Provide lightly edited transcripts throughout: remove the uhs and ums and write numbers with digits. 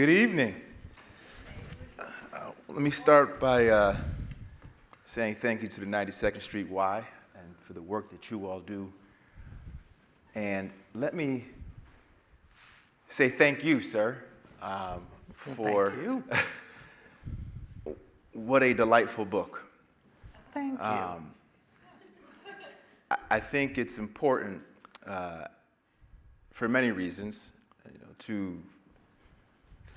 Good evening. Let me start by saying thank you to the 92nd Street Y and for the work that you all do. And let me say thank you, sir, for thank you. What a delightful book. Thank you. I think it's important for many reasons, to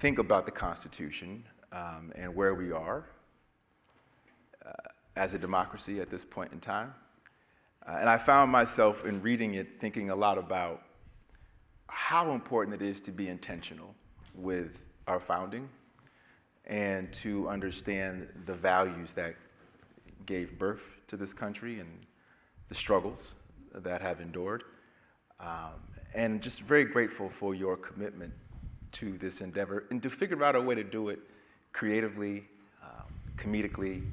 think about the Constitution and where we are as a democracy at this point in time. And I found myself in reading it thinking a lot about how important it is to be intentional with our founding and to understand the values that gave birth to this country and the struggles that have endured. And just very grateful for your commitment to this endeavor and to figure out a way to do it creatively, comedically,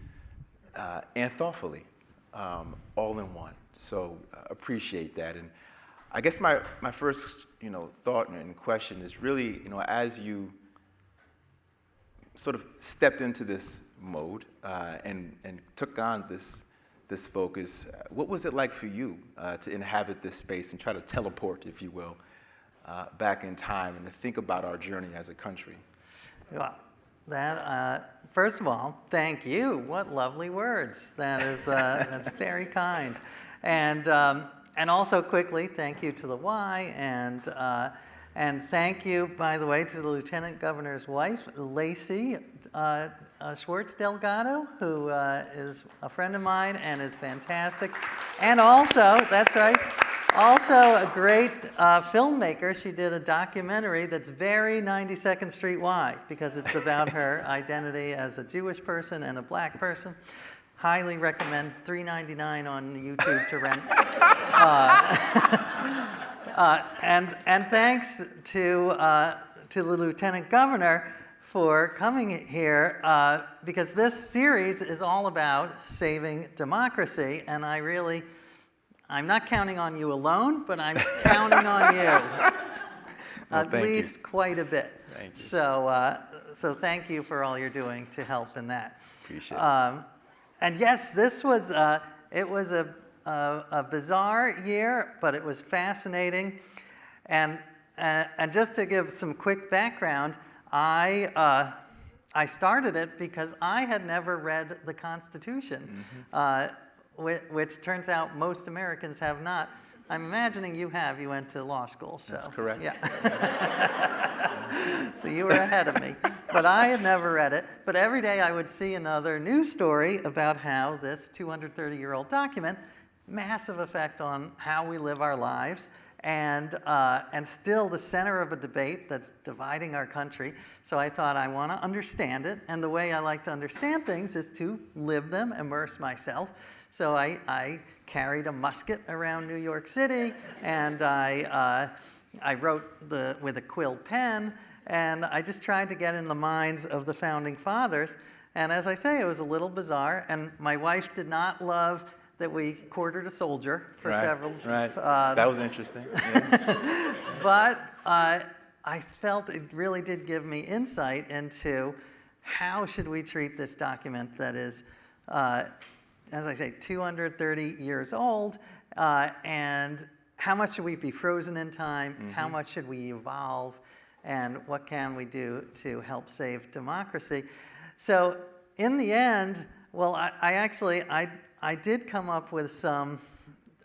and thoughtfully, all in one. So appreciate that. And I guess my first thought and question is really, as you sort of stepped into this mode and took on this focus, what was it like for you to inhabit this space and try to teleport, if you will, back in time and to think about our journey as a country? Well, first of all, thank you. What lovely words. That is that's very kind. And also quickly, thank you to the Y, and thank you, by the way, to the Lieutenant Governor's wife, Lacey Schwartz Delgado, who is a friend of mine and is fantastic. And also, that's right, also a great filmmaker. She did a documentary that's very 92nd Street Y because it's about her identity as a Jewish person and a black person. Highly recommend. $3.99 on YouTube to rent. And thanks to the Lieutenant Governor for coming here because this series is all about saving democracy, and I'm not counting on you alone, but I'm counting on you. Well, at least quite a bit. Thank you. So thank you for all you're doing to help in that. Appreciate it. And yes, this was it was a bizarre year, but it was fascinating. And just to give some quick background, I started it because I had never read the Constitution, which turns out most Americans have not. I'm imagining you have. You went to law school, so. That's correct. Yeah. So you were ahead of me. But I had never read it. But every day I would see another news story about how this 230-year-old document, massive effect on how we live our lives, and still the center of a debate that's dividing our country. So I thought, I want to understand it, and the way I like to understand things is to live them, immerse myself. So I carried a musket around New York City, and I wrote with a quill pen, and I just tried to get in the minds of the founding fathers. And as I say, it was a little bizarre, and my wife did not love that we quartered a soldier for several. Right. That was interesting. Yeah. But I felt it really did give me insight into how should we treat this document that is, as I say, 230 years old, and how much should we be frozen in time? How much should we evolve? And what can we do to help save democracy? So in the end, well, I did come up with some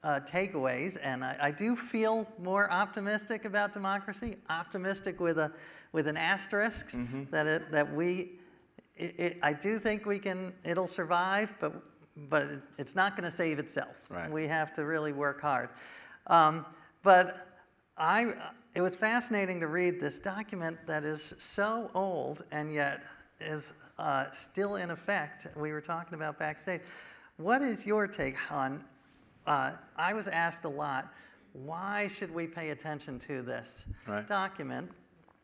takeaways, and I do feel more optimistic about democracy. Optimistic with an asterisk I do think it'll survive, but it's not going to save itself. Right. We have to really work hard. But it was fascinating to read this document that is so old and yet is still in effect. We were talking about backstage. What is your take on, I was asked a lot, why should we pay attention to this document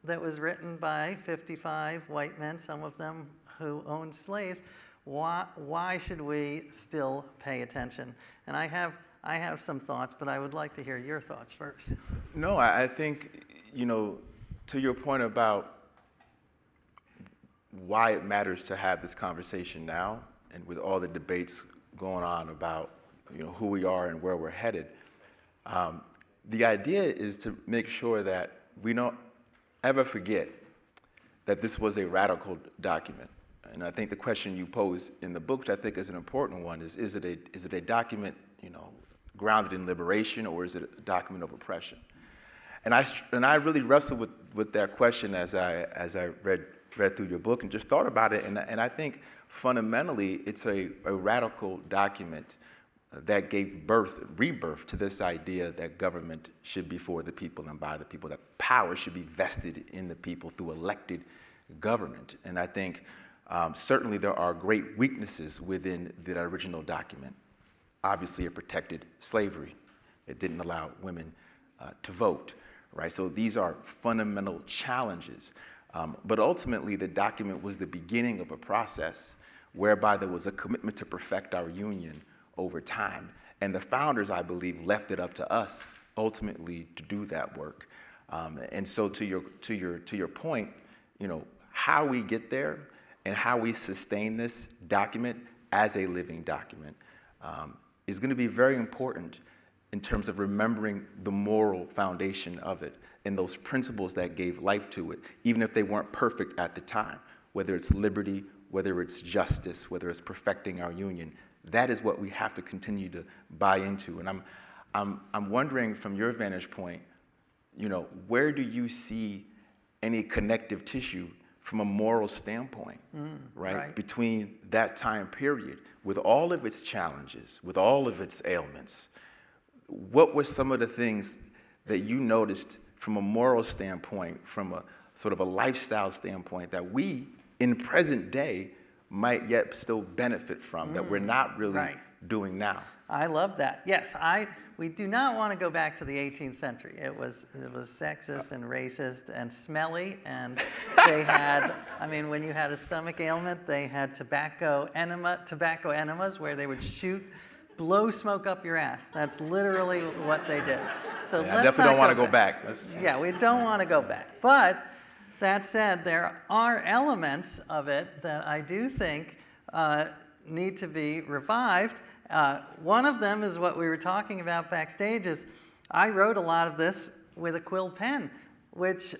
that was written by 55 white men, some of them who owned slaves? Why should we still pay attention? And I have some thoughts, but I would like to hear your thoughts first. No, I think, to your point about why it matters to have this conversation now, and with all the debates going on about who we are and where we're headed. The idea is to make sure that we don't ever forget that this was a radical document. And I think the question you pose in the book, which I think is an important one, is it a document grounded in liberation, or is it a document of oppression? And I really wrestled with that question as I read through your book and just thought about it. And I think fundamentally it's a radical document that gave rebirth to this idea that government should be for the people and by the people, that power should be vested in the people through elected government. And I think certainly there are great weaknesses within the original document. Obviously, it protected slavery. It didn't allow women to vote, right? So these are fundamental challenges. But ultimately, the document was the beginning of a process whereby there was a commitment to perfect our union over time. And the founders, I believe, left it up to us ultimately to do that work. And so to your point, how we get there and how we sustain this document as a living document is going to be very important in terms of remembering the moral foundation of it and those principles that gave life to it, even if they weren't perfect at the time, whether it's liberty, whether it's justice, whether it's perfecting our union. That is what we have to continue to buy into. And I'm wondering, from your vantage point, where do you see any connective tissue from a moral standpoint, right, between that time period, with all of its challenges, with all of its ailments? What were some of the things that you noticed from a moral standpoint, from a sort of a lifestyle standpoint, that we, in present day, might yet still benefit from, that we're not really doing now? I love that. Yes, we do not want to go back to the 18th century. It was sexist and racist and smelly, and they had, when you had a stomach ailment, they had tobacco enemas where they would blow smoke up your ass. That's literally what they did. So I definitely don't want to go back. Yeah, we don't want to go back. But that said, there are elements of it that I do think need to be revived. One of them is what we were talking about backstage. Is I wrote a lot of this with a quill pen, which,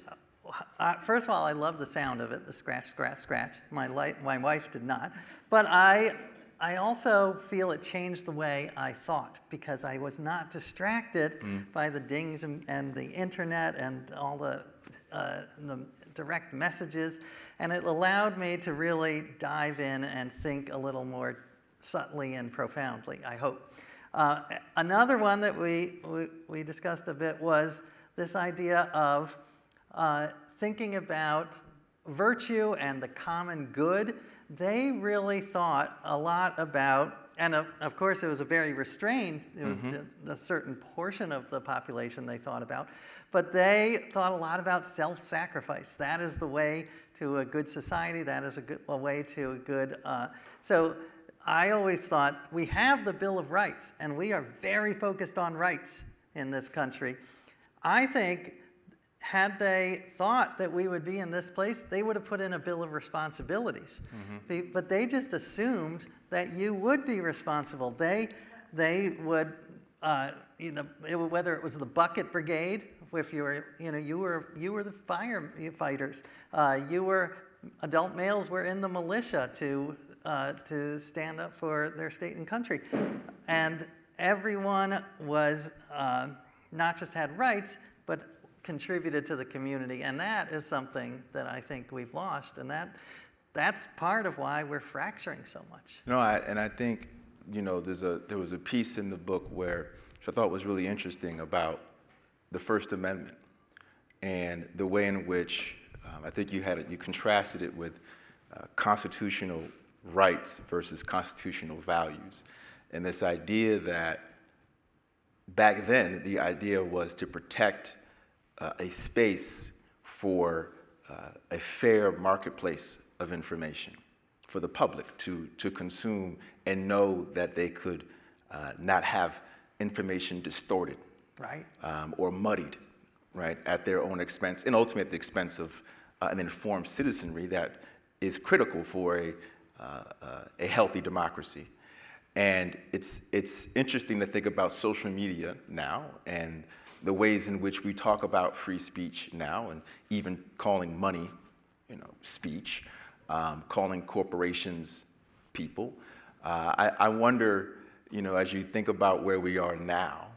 first of all, I love the sound of it, the scratch, scratch, scratch. My wife did not. But I also feel it changed the way I thought, because I was not distracted by the dings and the internet and all the direct messages, and it allowed me to really dive in and think a little more subtly and profoundly, I hope. Another one that we discussed a bit was this idea of thinking about virtue and the common good. They really thought a lot about, and of course it was a very restrained, it was just a certain portion of the population they thought about, but they thought a lot about self-sacrifice. That is the way to a good society, that is a way to a good, so I always thought we have the Bill of Rights, and we are very focused on rights in this country. I think had they thought that we would be in this place, they would have put in a Bill of Responsibilities. But they just assumed that you would be responsible. They would, whether it was the bucket brigade, if you were, you were the firefighters. Adult males were in the militia to stand up for their state and country, and everyone was not just had rights, but contributed to the community, and that is something that I think we've lost, and that's part of why we're fracturing so much. I think there was a piece in the book which I thought was really interesting about the First Amendment and the way in which I think you contrasted it with constitutional rights versus constitutional values, and this idea that back then the idea was to protect a space for a fair marketplace of information for the public to consume and know that they could not have information distorted, right, or muddied, right, at their own expense, and ultimately at the expense of an informed citizenry that is critical for a healthy democracy. And it's interesting to think about social media now and the ways in which we talk about free speech now, and even calling money, speech, calling corporations people. I wonder, as you think about where we are now,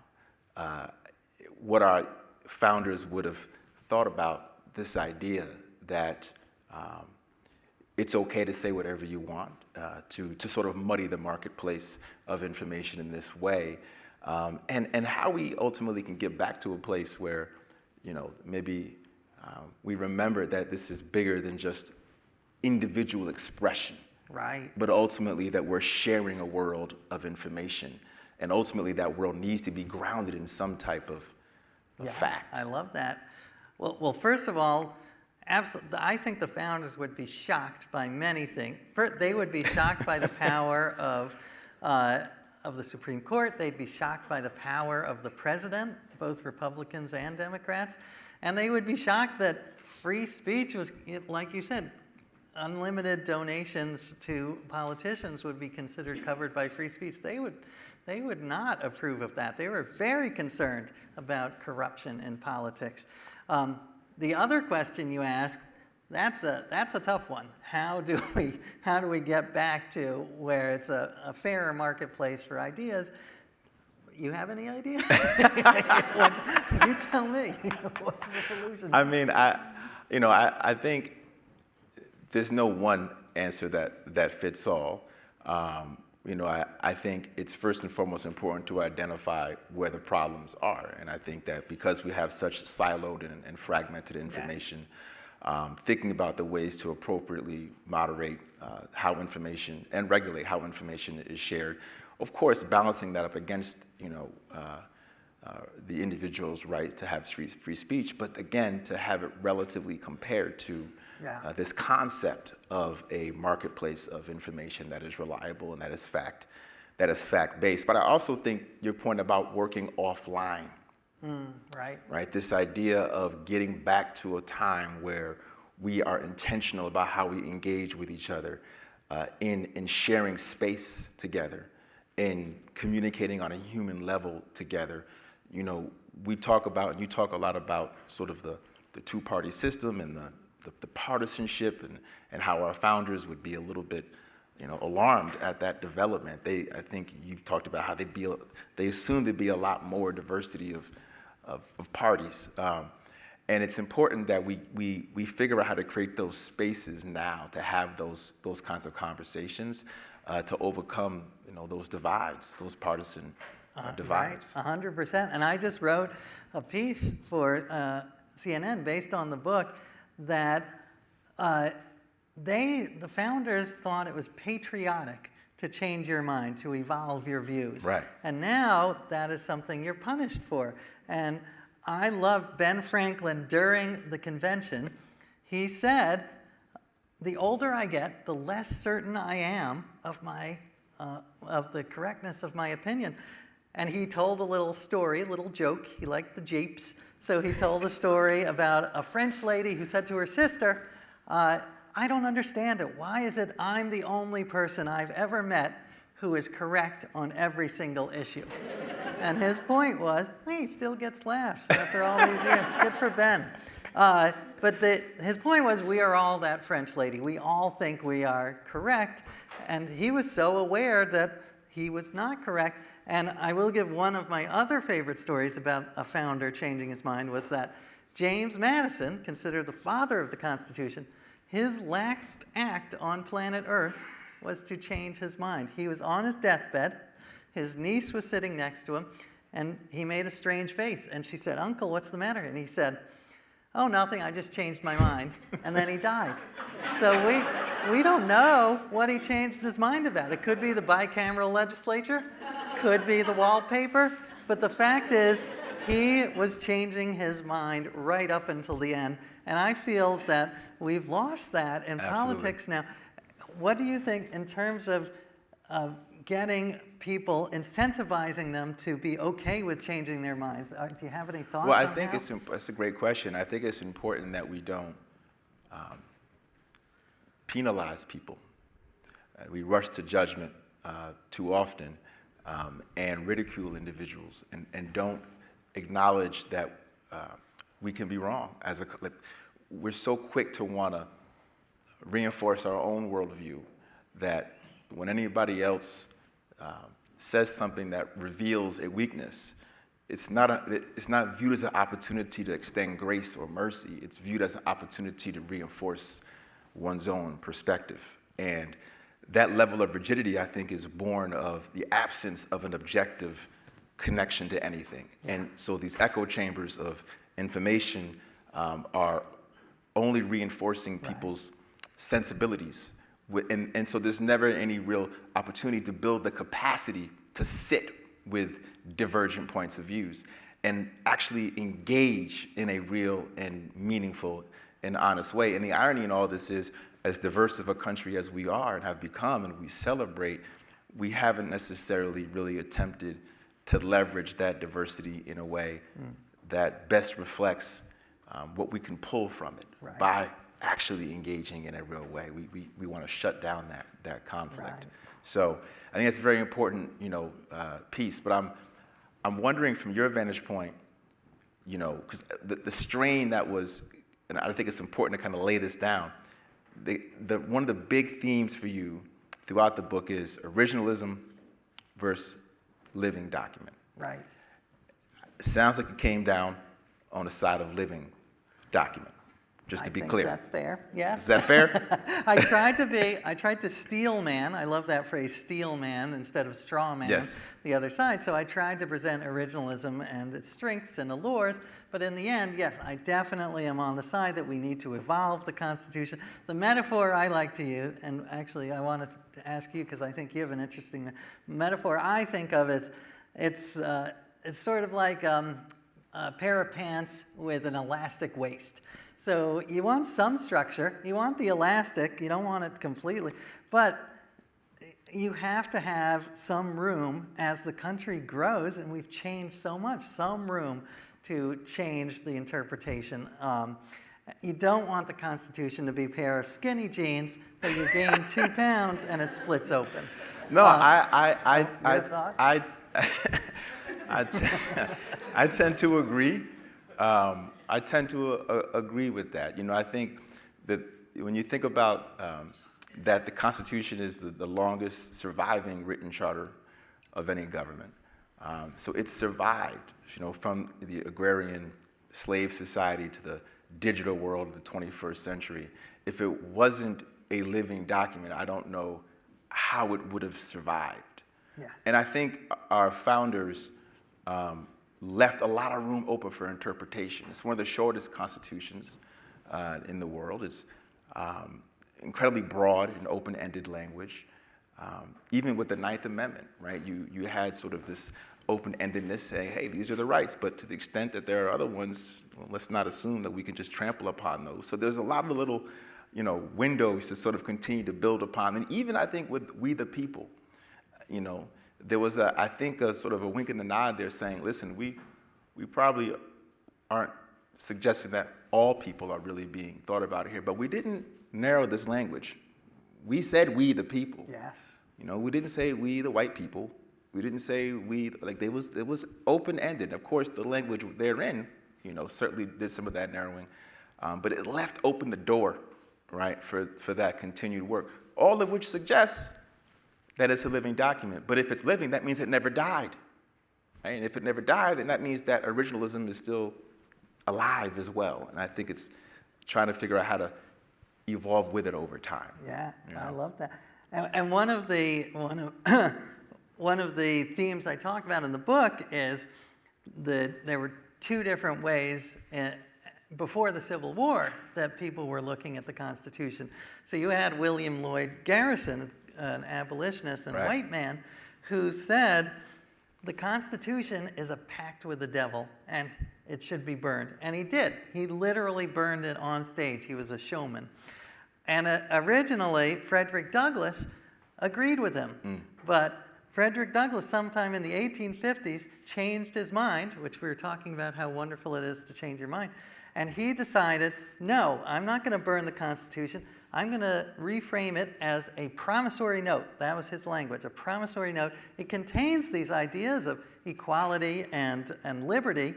what our founders would have thought about this idea that it's okay to say whatever you want, to sort of muddy the marketplace of information in this way, and how we ultimately can get back to a place where, maybe we remember that this is bigger than just individual expression. Right. But ultimately that we're sharing a world of information, and ultimately that world needs to be grounded in some type of fact. I love that. Well, first of all, absolutely, I think the founders would be shocked by many things. First, they would be shocked by the power of the Supreme Court. They'd be shocked by the power of the president, both Republicans and Democrats. And they would be shocked that free speech was, like you said, unlimited donations to politicians would be considered covered by free speech. They would not approve of that. They were very concerned about corruption in politics. The other question you asked, that's a tough one. How do we get back to where it's a fairer marketplace for ideas? You have any idea? You tell me. What's the solution? I mean, I think there's no one answer that fits all. I think it's first and foremost important to identify where the problems are. And I think that because we have such siloed and fragmented information, thinking about the ways to appropriately moderate how information and regulate how information is shared, of course, balancing that up against, the individual's right to have free speech, but again, to have it relatively compared to this concept of a marketplace of information that is reliable and that is fact-based. But I also think your point about working offline, right? This idea of getting back to a time where we are intentional about how we engage with each other, in sharing space together, in communicating on a human level together. We talk about, you talk a lot about sort of the two-party system and the partisanship and how our founders would be a little bit, alarmed at that development. I think you've talked about how they assume there'd be a lot more diversity of parties. And it's important that we figure out how to create those spaces now to have those kinds of conversations, to overcome, those divides, those partisan divides. 100%. And I just wrote a piece for CNN based on the book that the founders thought it was patriotic to change your mind, to evolve your views. Right. And now that is something you're punished for. And I love Ben Franklin during the convention. He said, the older I get, the less certain I am of the correctness of my opinion. And he told a little story, a little joke. He liked the japes. So he told a story about a French lady who said to her sister, I don't understand it. Why is it I'm the only person I've ever met who is correct on every single issue? And his point was, hey, he still gets laughs after all these years. Good for Ben. But his point was, we are all that French lady. We all think we are correct. And he was so aware that he was not correct. And I will give one of my other favorite stories about a founder changing his mind was that James Madison, considered the father of the Constitution, his last act on planet Earth was to change his mind. He was on his deathbed. His niece was sitting next to him, and he made a strange face. And she said, Uncle, what's the matter? And he said, oh, nothing, I just changed my mind. And then he died. So we don't know what he changed his mind about. It could be the bicameral legislature, could be the wallpaper, but the fact is he was changing his mind right up until the end. And I feel that we've lost that in politics now. What do you think in terms of getting people, incentivizing them to be okay with changing their minds? Do you have any thoughts on that? Well, I think it's a great question. I think it's important that we don't penalize people. We rush to judgment too often and ridicule individuals and don't acknowledge that we can be wrong. We're so quick to want to reinforce our own worldview that when anybody else says something that reveals a weakness, it's not viewed as an opportunity to extend grace or mercy. It's viewed as an opportunity to reinforce one's own perspective. And that level of rigidity, I think, is born of the absence of an objective connection to anything. And so these echo chambers of information are only reinforcing people's sensibilities. And so there's never any real opportunity to build the capacity to sit with divergent points of views and actually engage in a real and meaningful and honest way. And the irony in all this is, as diverse of a country as we are and have become and we celebrate, we haven't necessarily really attempted to leverage that diversity in a way that best reflects what we can pull from it by actually engaging in a real way. We want to shut down that conflict. Right. So I think that's a very important, piece. But I'm wondering from your vantage point, because the strain that was, and I think it's important to kind of lay this down. One of the big themes for you throughout the book is originalism versus living document. Right. It sounds like it came down on the side of living document, just to be clear. That's fair, yes. Is that fair? I tried to steel man, I love that phrase, steel man, instead of straw man, Yes. the other side. So I tried to present originalism and its strengths and allures, but in the end, yes, I definitely am on the side that we need to evolve the Constitution. The metaphor I like to use, and actually I wanted to ask you because I think you have an interesting metaphor I think of as, it's sort of like a pair of pants with an elastic waist. So you want some structure, you want the elastic, you don't want it completely, but you have to have some room as the country grows, and we've changed so much, some room to change the interpretation. You don't want the Constitution to be a pair of skinny jeans that you gain 2 pounds and it splits open. No, your thought? I tend to agree. I tend to agree with that. I think that when you think about that the Constitution is the longest surviving written charter of any government. So it's survived, from the agrarian slave society to the digital world of the 21st century. If it wasn't a living document, I don't know how it would have survived. Yeah. And I think our founders left a lot of room open for interpretation. It's one of the shortest constitutions in the world. It's incredibly broad and open-ended language. Even with the Ninth Amendment, right? You had sort of this open-endedness saying, hey, these are the rights, but to the extent that there are other ones, well, let's not assume that we can just trample upon those. So there's a lot of little, windows to sort of continue to build upon. And even I think with We the People, there was I think a sort of a wink and a nod there saying, listen, we probably aren't suggesting that all people are really being thought about here, but we didn't narrow this language. We said we the people. Yes. We didn't say we the white people. We didn't say we, it was open-ended. Of course, the language therein, certainly did some of that narrowing, but it left open the door, right, for that continued work, all of which suggests that it's a living document. But if it's living, that means it never died. Right? And if it never died, then that means that originalism is still alive as well. And I think it's trying to figure out how to evolve with it over time. Yeah, I love that. And one of the themes I talk about in the book is that there were 2 different ways before the Civil War that people were looking at the Constitution. So you had William Lloyd Garrison, an abolitionist and a white man, who said the Constitution is a pact with the devil and it should be burned. And he did. He literally burned it on stage. He was a showman. And originally, Frederick Douglass agreed with him. But Frederick Douglass, sometime in the 1850s, changed his mind, which we were talking about how wonderful it is to change your mind. And he decided, no, I'm not going to burn the Constitution. I'm going to reframe it as a promissory note. That was his language, a promissory note. It contains these ideas of equality and liberty.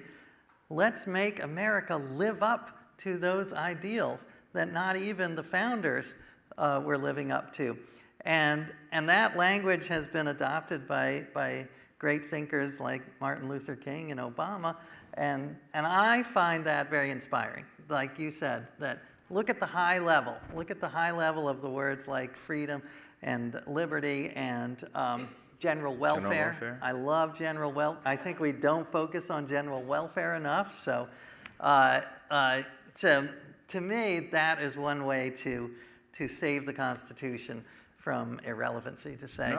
Let's make America live up to those ideals that not even the founders were living up to. And that language has been adopted by great thinkers like Martin Luther King and Obama. And I find that very inspiring. Like you said, that look at the high level. Look at the high level of the words like freedom and liberty and general welfare. I love general welfare. I think we don't focus on general welfare enough. So to me, that is one way to save the Constitution from irrelevancy, to say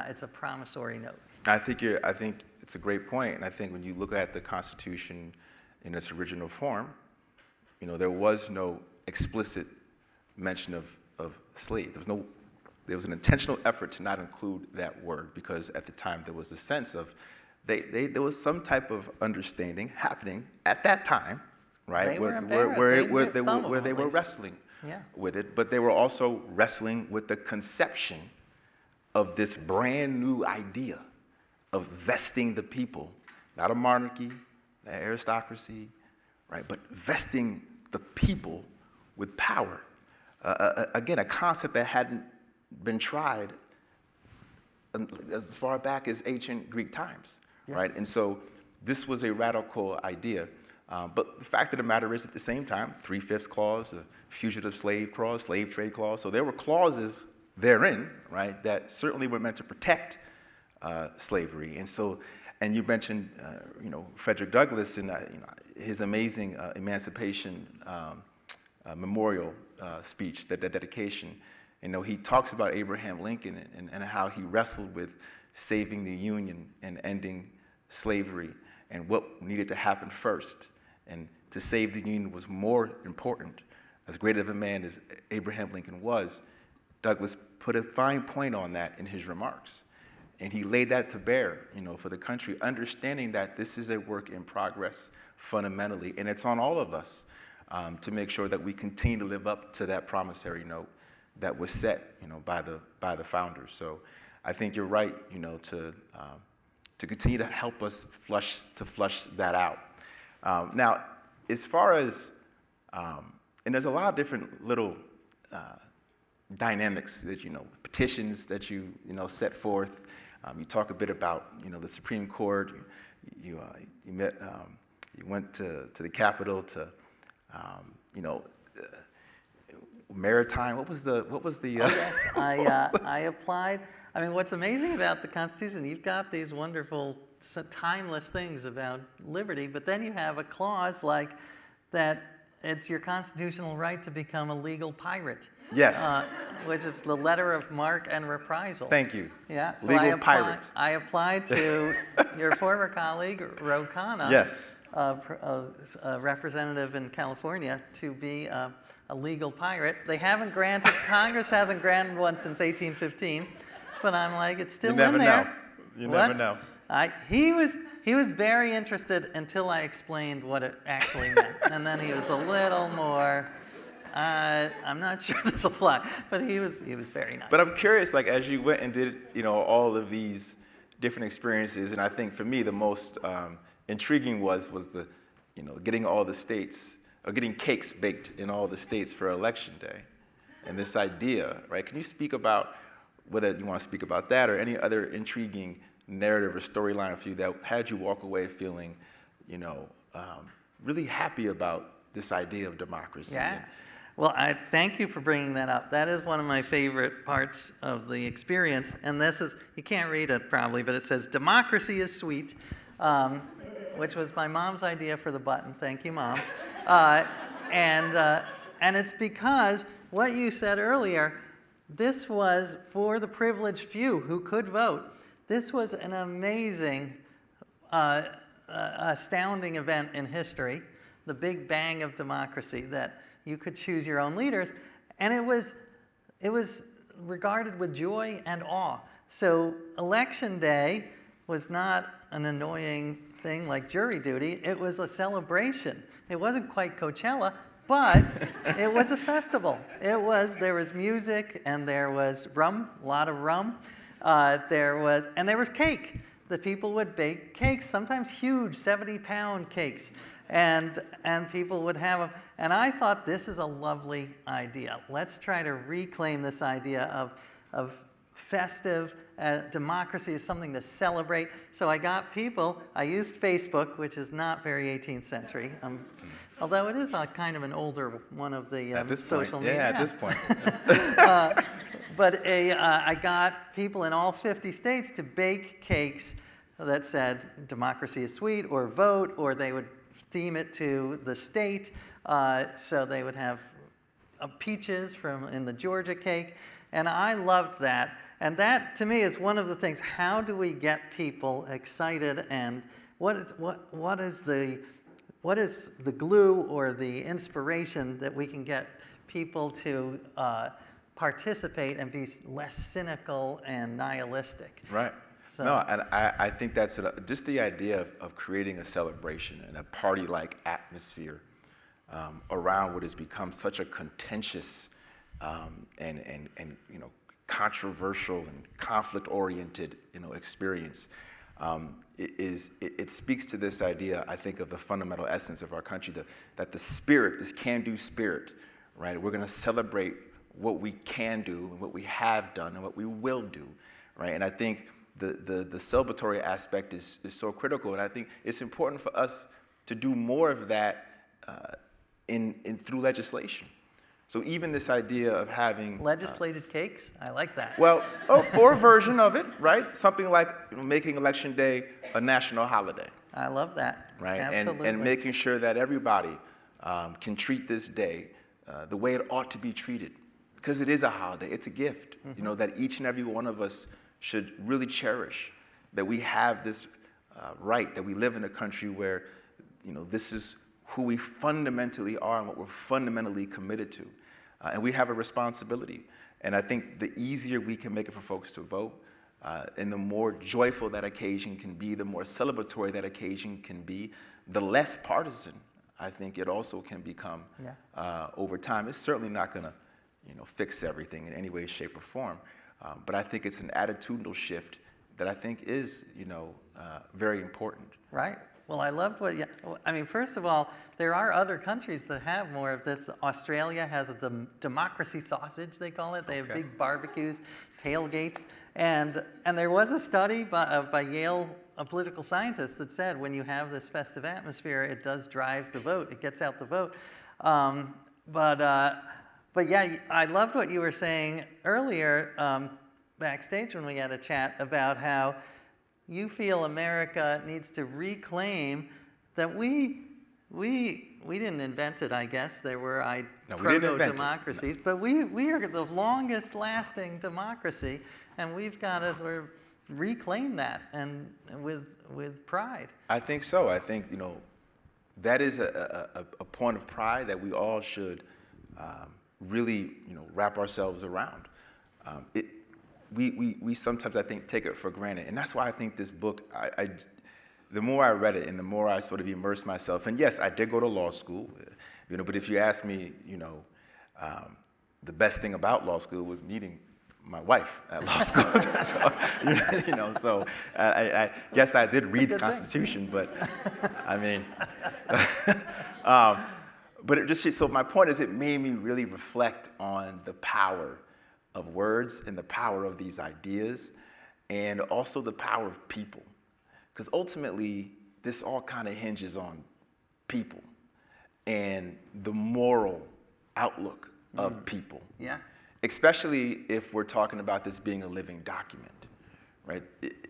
it's a promissory note. I think it's a great point, and I think when you look at the Constitution in its original form, there was no explicit mention of slave. There was an intentional effort to not include that word, because at the time there was a sense of there was some type of understanding happening at that time, right? Where they were wrestling with it, but they were also wrestling with the conception of this brand new idea of vesting the people, not a monarchy, not aristocracy, right? But vesting the people with power. Again, a concept that hadn't been tried as far back as ancient Greek times, right? And so this was a radical idea. But the fact of the matter is, at the same time, 3/5 clause, the fugitive slave clause, slave trade clause. So there were clauses therein, right, that certainly were meant to protect slavery. And you mentioned, Frederick Douglass and his amazing Emancipation Memorial speech, the dedication. He talks about Abraham Lincoln and how he wrestled with saving the Union and ending slavery and what needed to happen first. And to save the Union was more important. As great of a man as Abraham Lincoln was, Douglass put a fine point on that in his remarks. And he laid that to bear, for the country, understanding that this is a work in progress fundamentally. And it's on all of us to make sure that we continue to live up to that promissory note that was set, by the founders. So I think you're right, to continue to help us flush that out. Now, as far as, and there's a lot of different little dynamics that, petitions that you set forth. You talk a bit about, the Supreme Court. You went to the Capitol to, maritime. What was the? Yes, I applied. I mean, what's amazing about the Constitution, you've got these wonderful, timeless things about liberty, but then you have a clause like that. It's your constitutional right to become a legal pirate. Yes. Which is the letter of marque and reprisal. Thank you. Yeah. So legal pirate. I applied to your former colleague, Ro Khanna, yes, a representative in California, to be a legal pirate. They haven't granted, Congress hasn't granted one since 1815, but I'm like, it's still in there. You never know. He was very interested until I explained what it actually meant. And then he was a little more, I'm not sure this will fly, but he was very nice. But I'm curious, like, as you went and did, all of these different experiences, and I think for me the most intriguing was the, getting all the states, or getting cakes baked in all the states for Election Day. And this idea, right? Can you speak about whether you want to speak about that or any other intriguing narrative or storyline for you that had you walk away feeling, really happy about this idea of democracy? Yeah. Well, I thank you for bringing that up. That is one of my favorite parts of the experience. And this is, you can't read it probably, but it says, "Democracy is sweet," which was my mom's idea for the button. Thank you, Mom. And it's because what you said earlier, this was for the privileged few who could vote. This was an amazing, astounding event in history, the Big Bang of democracy, that you could choose your own leaders, and it was regarded with joy and awe. So Election Day was not an annoying thing like jury duty. It was a celebration. It wasn't quite Coachella, But it was a festival. There was music, and there was rum, a lot of rum. There was cake. The people would bake cakes, sometimes huge 70-pound cakes, and people would have them. And I thought, this is a lovely idea. Let's try to reclaim this idea of festive democracy as something to celebrate. So I got people. I used Facebook, which is not very 18th century, although it is a kind of an older one of the social media. Yeah, at this point. But I got people in all 50 states to bake cakes that said democracy is sweet, or vote, or they would theme it to the state. So they would have peaches in the Georgia cake. And I loved that. And that, to me, is one of the things. How do we get people excited? And what is the glue or the inspiration that we can get people to participate and be less cynical and nihilistic? Right. So, no, and I think that's just the idea of creating a celebration and a party-like atmosphere around what has become such a contentious and controversial and conflict-oriented experience. It speaks to this idea, I think, of the fundamental essence of our country, that the spirit, this can-do spirit, right? We're going to celebrate what we can do and what we have done and what we will do, right? And I think the celebratory aspect is so critical, and I think it's important for us to do more of that through legislation. So even this idea of having legislated cakes, I like that. Well, or a version of it, right? Something like making Election Day a national holiday. I love that. Right, Absolutely. and making sure that everybody can treat this day the way it ought to be treated, because it is a holiday. It's a gift, that each and every one of us should really cherish. That we have this right, that we live in a country where, this is who we fundamentally are and what we're fundamentally committed to. And we have a responsibility. And I think the easier we can make it for folks to vote, and the more joyful that occasion can be, the more celebratory that occasion can be, the less partisan I think it also can become over time. It's certainly not going to fix everything in any way, shape, or form. But I think it's an attitudinal shift that I think is very important. Right. Well, I loved first of all, there are other countries that have more of this. Australia has the democracy sausage, they call it. They have big barbecues, tailgates. And there was a study by Yale, a political scientist, that said when you have this festive atmosphere, it does drive the vote. It gets out the vote. But yeah, I loved what you were saying earlier backstage when we had a chat about how you feel America needs to reclaim that we didn't invent it, I guess. There were proto-democracies, but we are the longest lasting democracy, and we've got to sort of reclaim that and with pride. I think so. I think that is a point of pride that we all should really wrap ourselves around. We sometimes, I think, take it for granted. And that's why I think this book, the more I read it and the more I sort of immersed myself, and yes, I did go to law school, but if you ask me, the best thing about law school was meeting my wife at law school. So I guess I did read the Constitution, but I mean, but it just, so my point is, it made me really reflect on the power of words and the power of these ideas, and also the power of people. Because ultimately, this all kind of hinges on people and the moral outlook of people. Yeah. Especially if we're talking about this being a living document, right?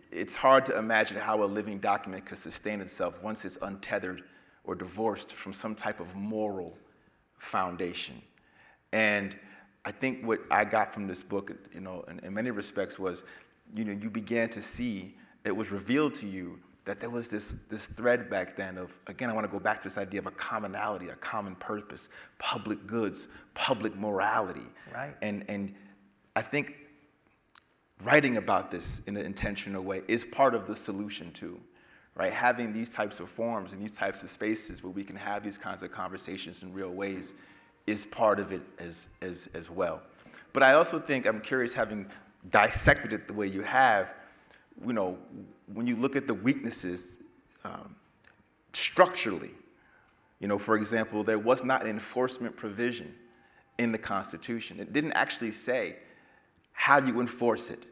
It's hard to imagine how a living document could sustain itself once it's untethered or divorced from some type of moral foundation. And I think what I got from this book, in many respects was, you began to see, it was revealed to you that there was this thread back then of, again, I want to go back to this idea of a commonality, a common purpose, public goods, public morality. Right. And I think writing about this in an intentional way is part of the solution too, right? Having these types of forums and these types of spaces where we can have these kinds of conversations in real ways is part of it as well. But I also think, I'm curious, having dissected it the way you have, you know, when you look at the weaknesses structurally, you know, for example, there was not an enforcement provision in the Constitution. It didn't actually say how you enforce it.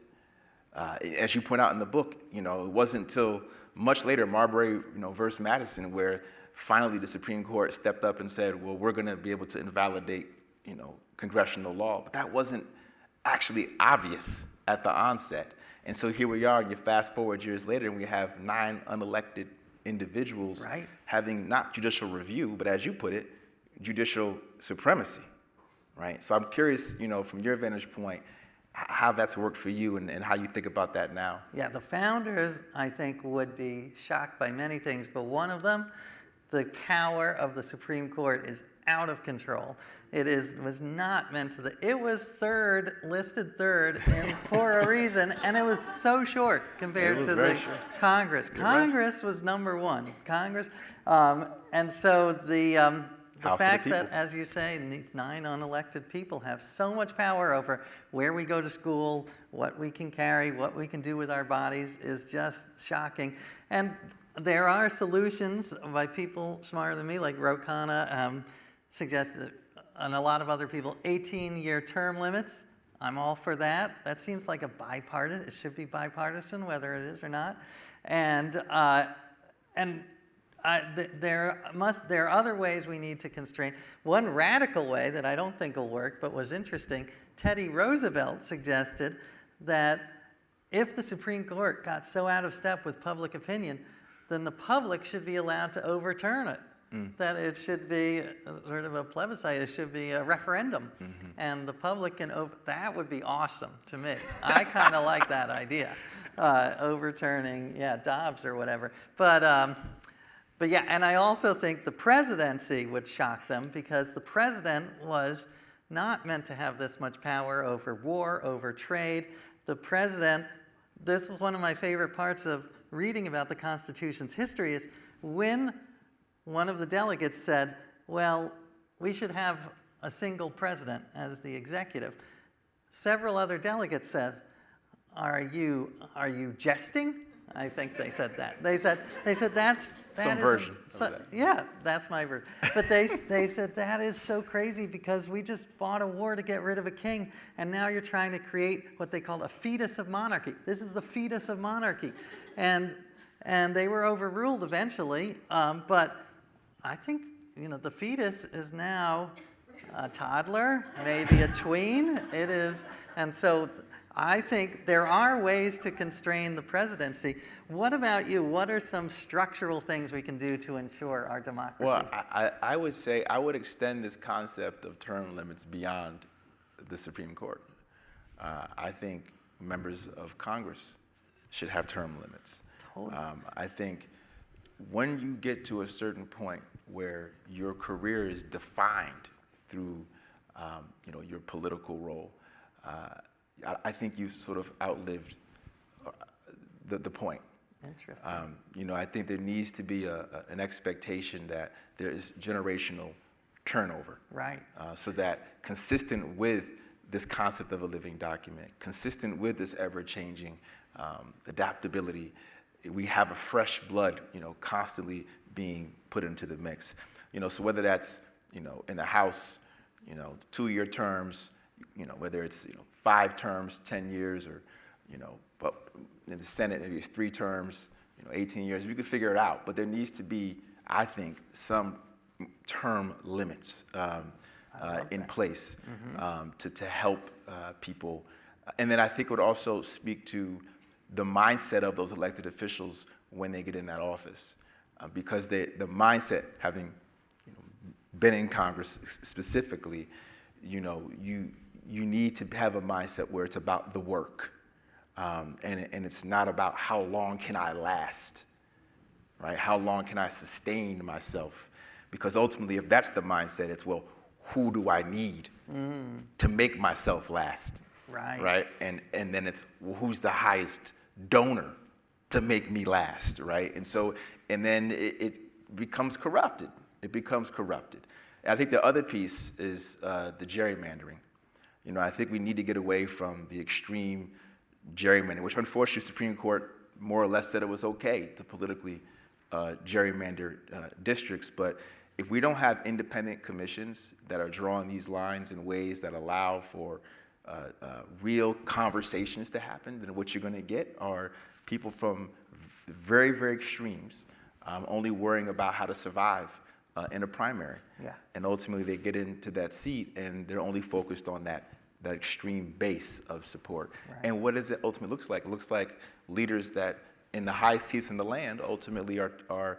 As you point out in the book, you know, it wasn't until much later, Marbury, you know, versus Madison, where finally the Supreme Court stepped up and said, well, we're going to be able to invalidate, you know, congressional law. But that wasn't actually obvious at the onset. And so here we are, and you fast forward years later, and we have 9 unelected individuals having not judicial review, but as you put it, judicial supremacy, right? So I'm curious, you know, from your vantage point, how that's worked for you and how you think about that now. Yeah, the founders, I think, would be shocked by many things, but one of them, the power of the Supreme Court is out of control. It was not meant to, it was listed third for a reason, and it was so short compared to the Congress. Congress was number 1. Congress, and so the fact that, as you say, these 9 unelected people have so much power over where we go to school, what we can carry, what we can do with our bodies is just shocking. And there are solutions by people smarter than me, like Ro Khanna suggested, and a lot of other people, 18-year term limits. I'm all for that. That seems like a bipartisan. It should be bipartisan, whether it is or not. And there are other ways we need to constrain. One radical way that I don't think will work, but was interesting, Teddy Roosevelt suggested that if the Supreme Court got so out of step with public opinion, then the public should be allowed to overturn it. That it should be sort of a plebiscite, it should be a referendum. And the public can, that would be awesome to me. I kind of like that idea, overturning, Dobbs or whatever. But yeah, and I also think the presidency would shock them because the president was not meant to have this much power over war, over trade. The president, this is one of my favorite parts of reading about the Constitution's history, is when one of the delegates said, well, we should have a single president as the executive. Several other delegates said, are you jesting? I think they said that. They said that's some version of that. Yeah, that's my version. But they said that is so crazy because we just fought a war to get rid of a king, and now you're trying to create what they call a fetus of monarchy. This is the fetus of monarchy, and they were overruled eventually. But I think the fetus is now a toddler, maybe a tween. It is, and so I think there are ways to constrain the presidency. What about you? What are some structural things we can do to ensure our democracy? Well, I would say I would extend this concept of term limits beyond the Supreme Court. I think members of Congress should have term limits. Totally. I think when you get to a certain point where your career is defined through your political role, I think you've sort of outlived the point. Interesting. I think there needs to be an expectation that there is generational turnover. Right. So that consistent with this concept of a living document, consistent with this ever-changing adaptability, we have a fresh blood, constantly being put into the mix. So whether that's, in the House, 2-year terms, whether it's 5 terms, 10 years, or but in the Senate maybe it's 3 terms, 18 years. We could figure it out, but there needs to be, I think, some term limits in place to help people. And then I think it would also speak to the mindset of those elected officials when they get in that office, because the mindset, having been in Congress specifically, you need to have a mindset where it's about the work, and it's not about how long can I last, right? How long can I sustain myself? Because ultimately, if that's the mindset, it's, well, who do I need to make myself last? Right. Right? And then it's, well, who's the highest donor to make me last, right? And then it becomes corrupted. It becomes corrupted. And I think the other piece is the gerrymandering. I think we need to get away from the extreme gerrymandering, which unfortunately the Supreme Court more or less said it was okay to politically gerrymander districts. But if we don't have independent commissions that are drawing these lines in ways that allow for real conversations to happen, then what you're going to get are people from very, very extremes only worrying about how to survive in a primary. Yeah. And ultimately they get into that seat and they're only focused on that extreme base of support. Right. And what does it ultimately look like? It looks like leaders that in the high seats in the land ultimately are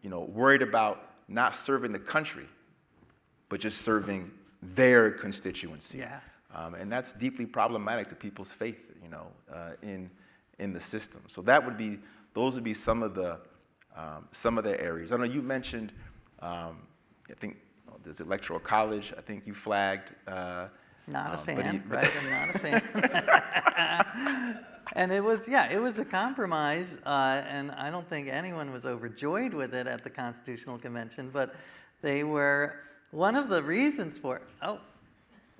worried about not serving the country, but just serving their constituency. Yes. And that's deeply problematic to people's faith, in the system. So those would be some of the areas. I know you mentioned, I think there's electoral college. I think you flagged. Not a fan, right? I'm not a fan. And it was a compromise, and I don't think anyone was overjoyed with it at the Constitutional Convention, but they were one of the reasons for it. Oh,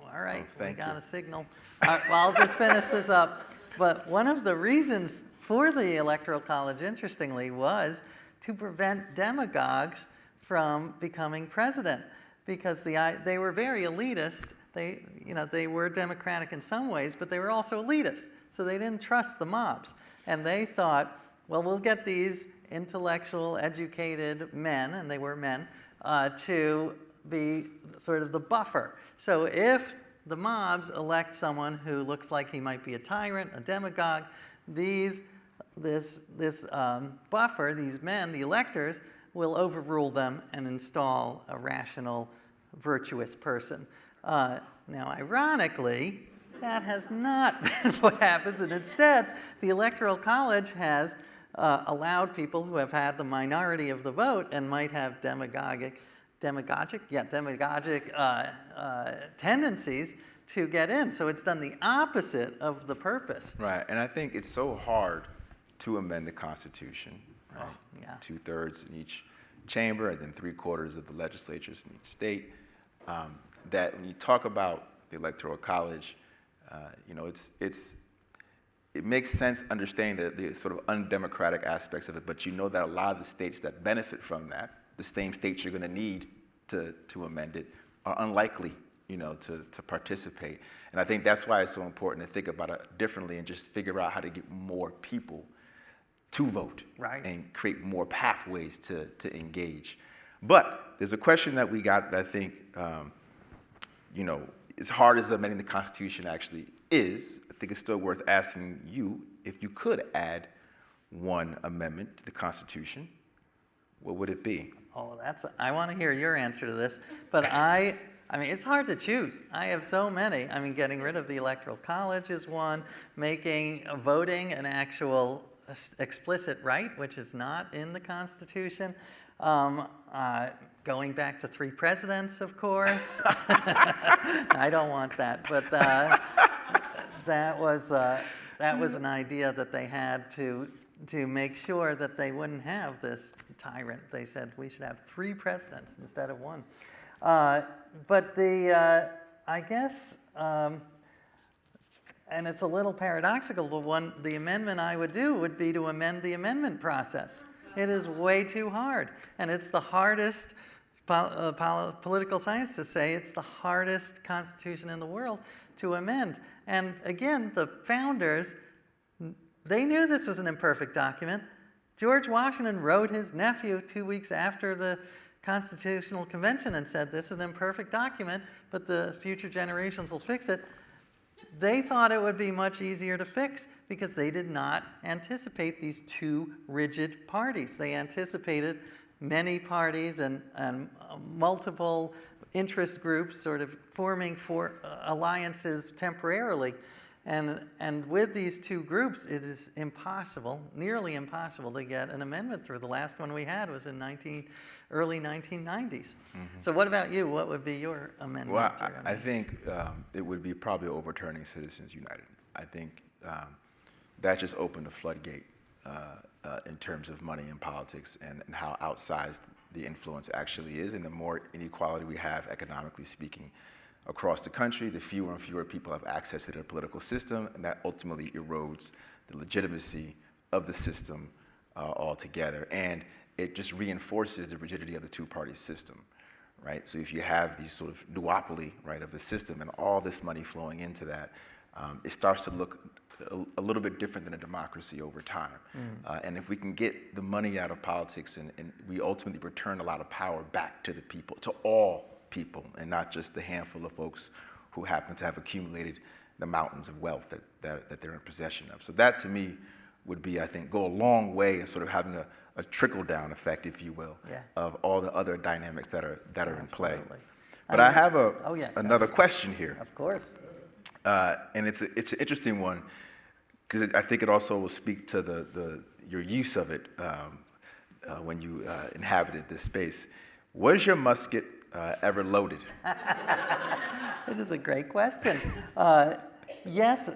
all right, we got a signal. All right, well, I'll just finish this up. But one of the reasons for the Electoral College, interestingly, was to prevent demagogues from becoming president, because they were very elitist. They were democratic in some ways, but they were also elitist. So they didn't trust the mobs. And they thought, well, we'll get these intellectual, educated men, and they were men, to be sort of the buffer. So if the mobs elect someone who looks like he might be a tyrant, a demagogue, this buffer, these men, the electors, will overrule them and install a rational, virtuous person. Now, ironically, that has not been what happens, and instead, the Electoral College has allowed people who have had the minority of the vote and might have demagogic tendencies to get in. So it's done the opposite of the purpose. Right, and I think it's so hard to amend the Constitution, right? Oh, yeah. 2/3 in each chamber and then 3/4 of the legislatures in each state. That when you talk about the Electoral College, it makes sense understanding the sort of undemocratic aspects of it, but you know that a lot of the states that benefit from that, the same states you're going to need to amend it, are unlikely, to participate. And I think that's why it's so important to think about it differently and just figure out how to get more people to vote, right, and create more pathways to engage. But there's a question that we got that I think, as hard as amending the Constitution actually is, I think it's still worth asking you if you could add one amendment to the Constitution, what would it be? Oh, I want to hear your answer to this, but I mean, it's hard to choose. I have so many. I mean, getting rid of the Electoral College is one, making voting an actual explicit right, which is not in the Constitution. Going back to 3 presidents, of course. I don't want that, but that was an idea that they had to make sure that they wouldn't have this tyrant. They said we should have 3 presidents instead of 1. But I guess, and it's a little paradoxical, but the amendment I would do would be to amend the amendment process. It is way too hard, and it's the hardest political science to say it's the hardest constitution in the world to amend. And again, the founders, they knew this was an imperfect document. George Washington wrote his nephew 2 weeks after the Constitutional Convention and said, this is an imperfect document, but the future generations will fix it. They thought it would be much easier to fix because they did not anticipate these 2 rigid parties. They anticipated many parties and multiple interest groups sort of forming alliances temporarily. And with these 2 groups, it is impossible, nearly impossible, to get an amendment through. The last one we had was in early 1990s. Mm-hmm. So what about you? What would be your amendment? Well, I think it would be probably overturning Citizens United. I think that just opened the floodgate in terms of money in politics and how outsized the influence actually is. And the more inequality we have, economically speaking, across the country, the fewer and fewer people have access to the political system, and that ultimately erodes the legitimacy of the system altogether. And it just reinforces the rigidity of the two-party system, right? So if you have these sort of duopoly, right, of the system and all this money flowing into that, it starts to look a little bit different than a democracy over time. And if we can get the money out of politics and we ultimately return a lot of power back to the people, to all people, and not just the handful of folks who happen to have accumulated the mountains of wealth that they're in possession of. So that, to me, would be, I think, go a long way in sort of having a trickle-down effect, if you will, of all the other dynamics that are in play. But I have another question here. Of course. And it's an interesting one, because I think it also will speak to your use of it when you inhabited this space. Was your musket ever loaded? It is a great question. Yes,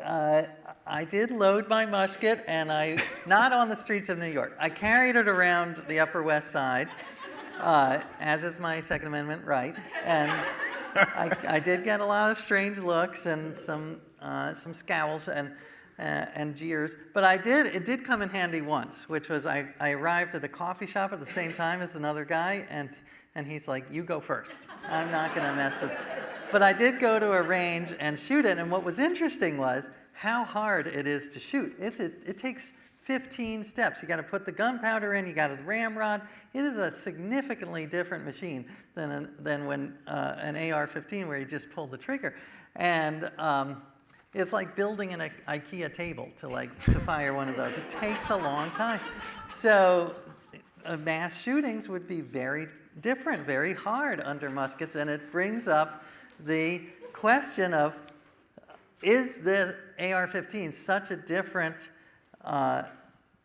I did load my musket, and not on the streets of New York. I carried it around the Upper West Side, as is my Second Amendment right, and I did get a lot of strange looks and some scowls and jeers, but it did come in handy once, which was I arrived at a coffee shop at the same time as another guy, and he's like, "You go first. I'm not going to mess with." But I did go to a range and shoot it, and what was interesting was how hard it is to shoot. It takes 15 steps. You got to put the gunpowder in. You got a ramrod. It is a significantly different machine than when an AR-15 where you just pull the trigger, and it's like building an IKEA table to fire one of those. It takes a long time. So mass shootings would be very different, very hard under muskets, and it brings up the question of, is the AR-15 such a different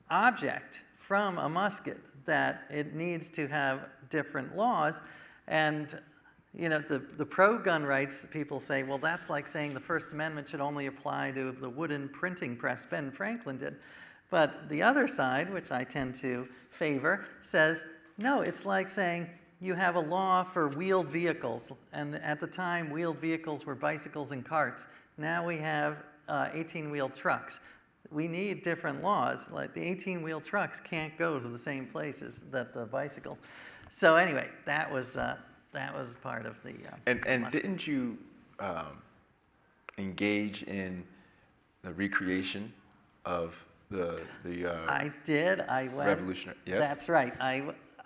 object from a musket that it needs to have different laws? And you know, the pro-gun rights people say, well, that's like saying the First Amendment should only apply to the wooden printing press Ben Franklin did. But the other side, which I tend to favor, says, no, it's like saying you have a law for wheeled vehicles. And at the time, wheeled vehicles were bicycles and carts. Now we have 18-wheel trucks. We need different laws. Like the 18-wheel trucks can't go to the same places that the bicycles. So anyway, that was part of the. And didn't you engage in the recreation of the I did. I went. Revolutionary. Yes. That's right.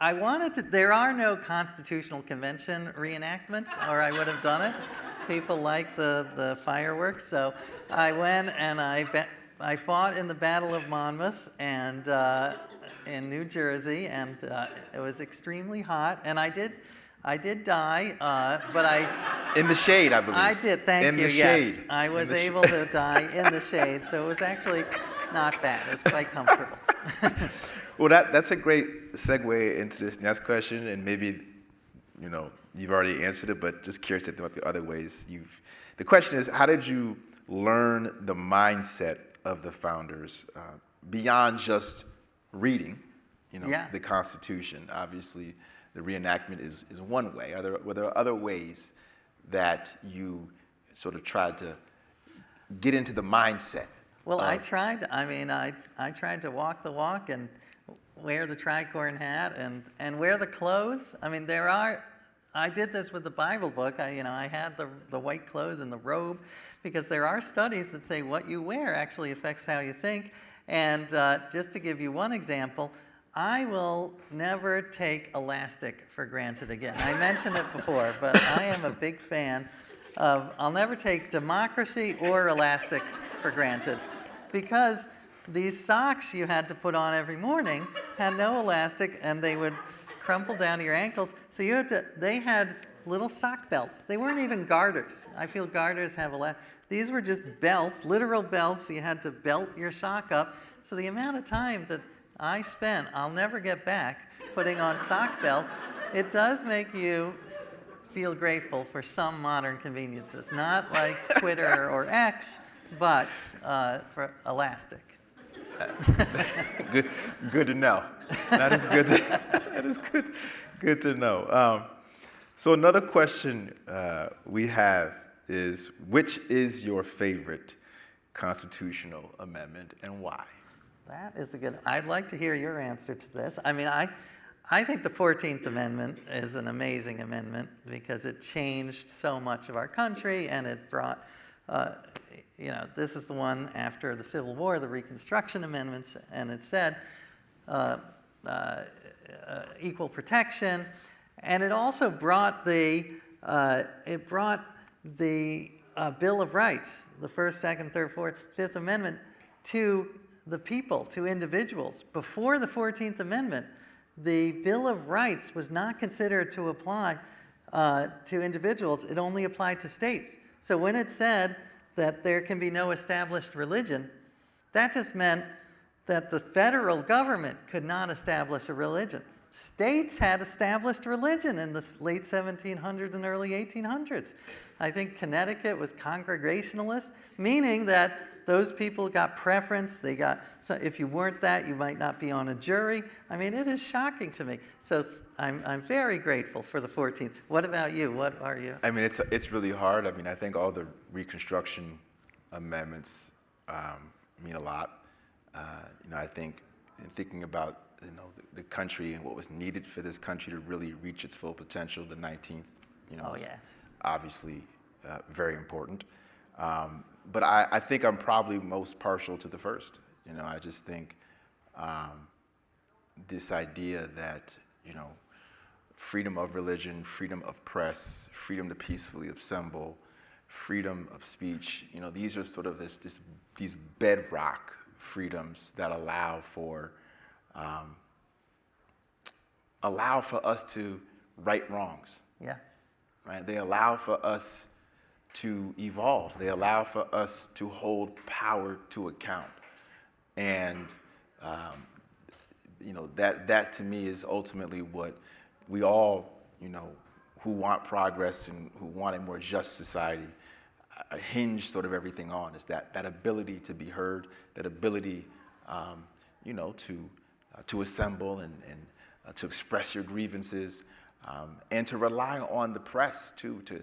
I wanted to. There are no Constitutional Convention reenactments, or I would have done it. People like the fireworks, so I went and I fought in the Battle of Monmouth and in New Jersey, and it was extremely hot, and I did die, but I... In the shade, I believe. I did, thank you, in the yes. Shade. I was able to die in the shade, so it was actually not bad. It was quite comfortable. Well, that's a great segue into this next question, and maybe, you know, you've already answered it, but just curious if there might be other ways The question is, how did you learn the mindset of the founders beyond just reading, you know, the Constitution? Obviously, the reenactment is one way. Were there other ways that you sort of tried to get into the mindset? Well, I tried. I mean, I tried to walk the walk and wear the tricorn hat and wear the clothes. I mean, I did this with the Bible book. I had the white clothes and the robe, because there are studies that say what you wear actually affects how you think. And just to give you one example, I will never take elastic for granted again. I mentioned it before, but I am a big fan of, I'll never take democracy or elastic for granted, because these socks you had to put on every morning had no elastic, and they would crumple down to your ankles. So they had little sock belts. They weren't even garters. I feel garters have these were just belts, literal belts. You had to belt your sock up. So the amount of time that I spent, I'll never get back, putting on sock belts. It does make you feel grateful for some modern conveniences, not like Twitter or X, but for elastic. Good to know. That is good. That is good to know. So another question we have is, which is your favorite constitutional amendment and why? That is a good. I'd like to hear your answer to this. I mean, I think the 14th Amendment is an amazing amendment because it changed so much of our country, and it brought, this is the one after the Civil War, the Reconstruction Amendments, and it said equal protection, and it also brought the Bill of Rights, the First, Second, Third, Fourth, Fifth Amendment, to the people, to individuals. Before the 14th Amendment, the Bill of Rights was not considered to apply to individuals. It only applied to states. So when it said that there can be no established religion, that just meant that the federal government could not establish a religion. States had established religion in the late 1700s and early 1800s. I think Connecticut was Congregationalist, meaning that those people got preference. They got, so if you weren't that, you might not be on a jury. I mean, it is shocking to me. So I'm very grateful for the 14th. What about you? What are you? I mean, it's really hard. I mean, I think all the Reconstruction amendments mean a lot. I think in thinking about the country and what was needed for this country to really reach its full potential, the 19th, was obviously very important. But I think I'm probably most partial to the first. I just think this idea that, freedom of religion, freedom of press, freedom to peacefully assemble, freedom of speech, these are sort of these bedrock freedoms that allow for us to right wrongs. Yeah. Right? They allow for us to evolve. They allow for us to hold power to account. And that to me is ultimately what we all, who want progress and who want a more just society, hinge sort of everything on, is that ability to be heard, that ability, to assemble and to express your grievances, and to rely on the press too, to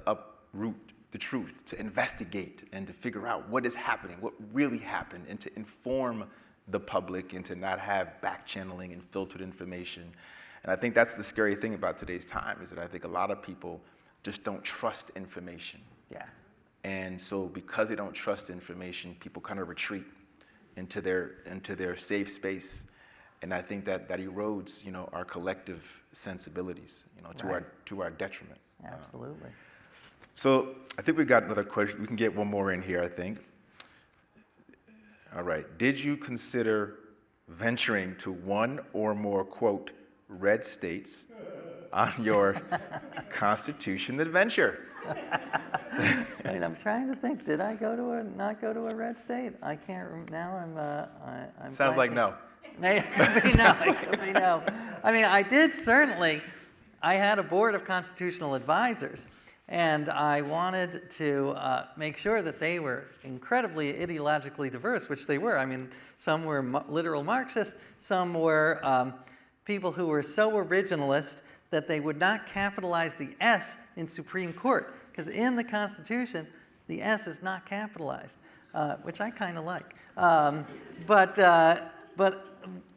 uproot the truth, to investigate and to figure out what is happening, what really happened, and to inform the public and to not have back channeling and filtered information. And I think that's the scary thing about today's time, is that I think a lot of people just don't trust information. Yeah. And so because they don't trust information, people kind of retreat into their safe space. And I think that erodes, our collective sensibilities, to our detriment. Absolutely. So I think we got another question. We can get one more in here, I think. All right. Did you consider venturing to one or more, quote, red states on your Constitution adventure? I mean, I'm trying to think. Did I not go to a red state? I can't remember. Now I'm Sounds like no. It could be no. It could be no. I mean, I did certainly. I had a board of constitutional advisors, and I wanted to make sure that they were incredibly ideologically diverse, which they were. I mean, some were literal Marxists, some were people who were so originalist that they would not capitalize the S in Supreme Court, because in the Constitution, the S is not capitalized, which I kind of like.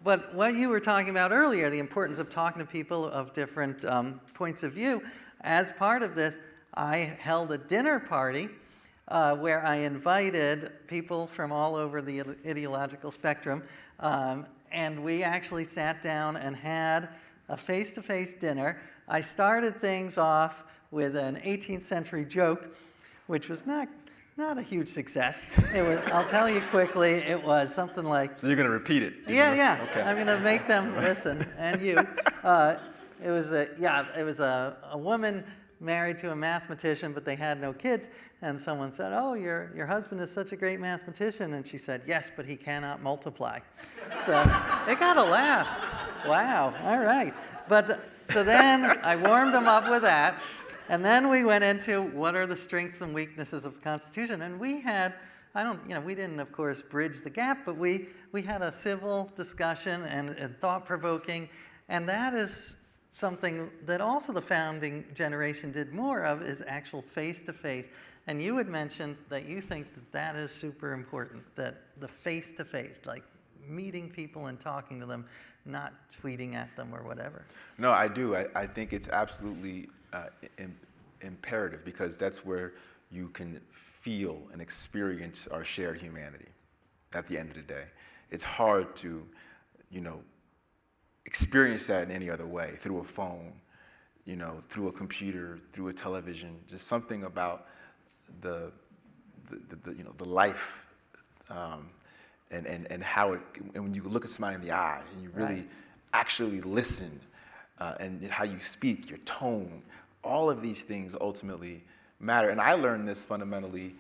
But what you were talking about earlier, the importance of talking to people of different points of view, as part of this, I held a dinner party where I invited people from all over the ideological spectrum, and we actually sat down and had a face-to-face dinner. I started things off with an 18th century joke, which was not a huge success. It was, I'll tell you quickly, it was something like... So you're going to repeat it? Yeah. Okay. I'm going to make them listen, and you. It was a woman married to a mathematician, but they had no kids, and someone said, "Oh, your husband is such a great mathematician," and she said, "Yes, but he cannot multiply." So it got a laugh. Wow, all right. So then I warmed them up with that, and then we went into what are the strengths and weaknesses of the Constitution, and we had I don't, we didn't, of course, bridge the gap, but we had a civil discussion and thought-provoking, and that is something that also the founding generation did more of, is actual face-to-face. And you had mentioned that you think that that is super important, that the face-to-face, like meeting people and talking to them, not tweeting at them or whatever. No, I do. I think it's absolutely imperative, because that's where you can feel and experience our shared humanity at the end of the day. It's hard to, experience that in any other way, through a phone, through a computer, through a television. Just something about the life, and how it, and when you look at somebody in the eye and you really actually listen, and how you speak, your tone, all of these things ultimately matter. And I learned this fundamentally,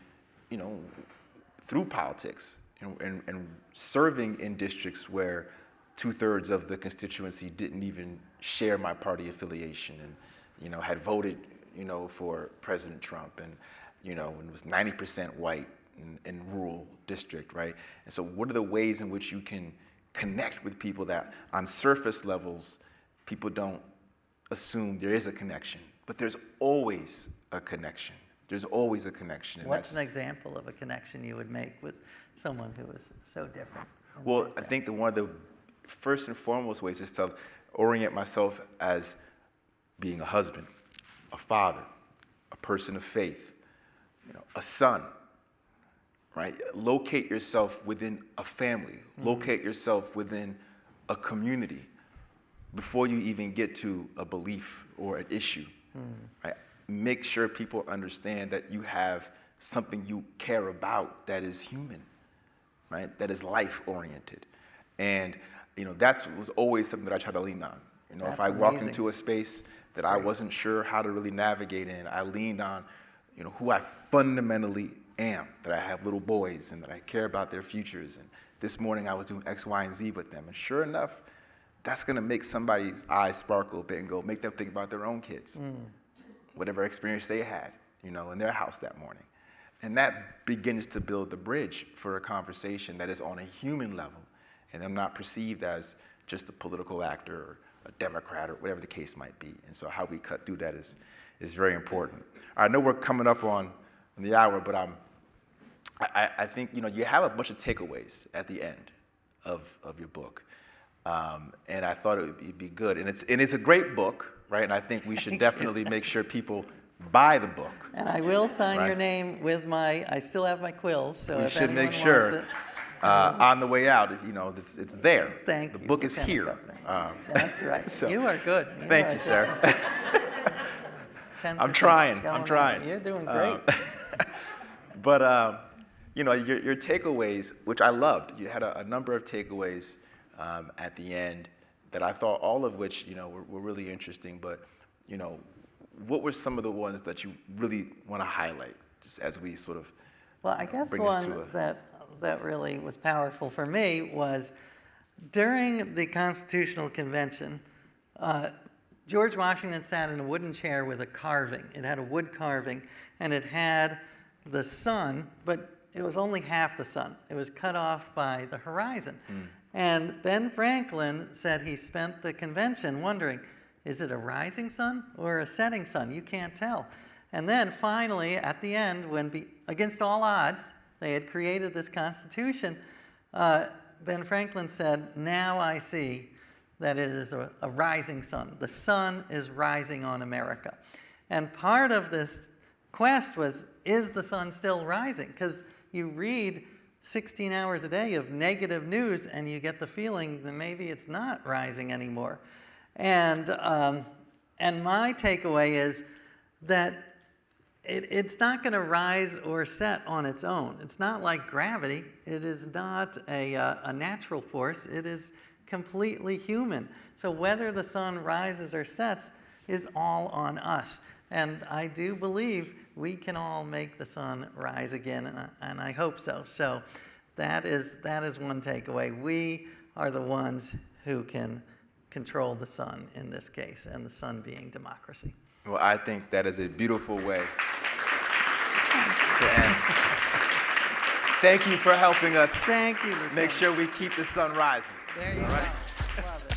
through politics, and serving in districts where 2/3 of the constituency didn't even share my party affiliation, and had voted for President Trump, and and it was 90% white in rural district, right? And so what are the ways in which you can connect with people that on surface levels people don't assume there is a connection, but there's always a connection. There's always a connection. And what's an example of a connection you would make with someone who is so different? Well, I think that one of the first and foremost ways is to orient myself as being a husband, a father, a person of faith, a son, right? Locate yourself within a family. Locate yourself within a community before you even get to a belief or an issue, right? Make sure people understand that you have something you care about that is human, right? That is life-oriented. And, that was always something that I try to lean on. If I walked into a space that I wasn't sure how to really navigate in, I leaned on, who I fundamentally am, that I have little boys and that I care about their futures. And this morning I was doing X, Y, and Z with them. And sure enough, that's going to make somebody's eyes sparkle a bit and make them think about their own kids, whatever experience they had, in their house that morning. And that begins to build the bridge for a conversation that is on a human level, and I'm not perceived as just a political actor or a Democrat or whatever the case might be. And so how we cut through that is very important. I know we're coming up on the hour, but I think you have a bunch of takeaways at the end of your book, and I thought it would be good. And it's a great book, right? And I think we should definitely make sure people buy the book. And I will sign your name with I still have my quills, so we if should anyone make sure wants it, on the way out, it's there. Thank you. The book is Lieutenant here. Governor. That's right. So, you are good. Thank you, sir. 10% I'm trying. You're doing great. But your takeaways, which I loved, you had a number of takeaways at the end that I thought, all of which were really interesting. But what were some of the ones that you really want to highlight, just as we sort of I guess bring one that really was powerful for me was during the Constitutional Convention. George Washington sat in a wooden chair with a carving. It had a wood carving, and it had the sun, but it was only half the sun. It was cut off by the horizon. And Ben Franklin said he spent the convention wondering, is it a rising sun or a setting sun? You can't tell. And then finally, at the end, when against all odds, they had created this Constitution, Ben Franklin said, now I see that it is a rising sun. The sun is rising on America. And part of this quest was, is the sun still rising? Because you read 16 hours a day of negative news and you get the feeling that maybe it's not rising anymore. And my takeaway is that it's not going to rise or set on its own. It's not like gravity. It is not a natural force. It is completely human. So whether the sun rises or sets is all on us. And I do believe we can all make the sun rise again, and I hope so. So that is one takeaway. We are the ones who can control the sun in this case, and the sun being democracy. Well, I think that is a beautiful way to end. Thank you for helping us Thank you, Lieutenant. make sure we keep the sun rising. There you go. All right? Love it.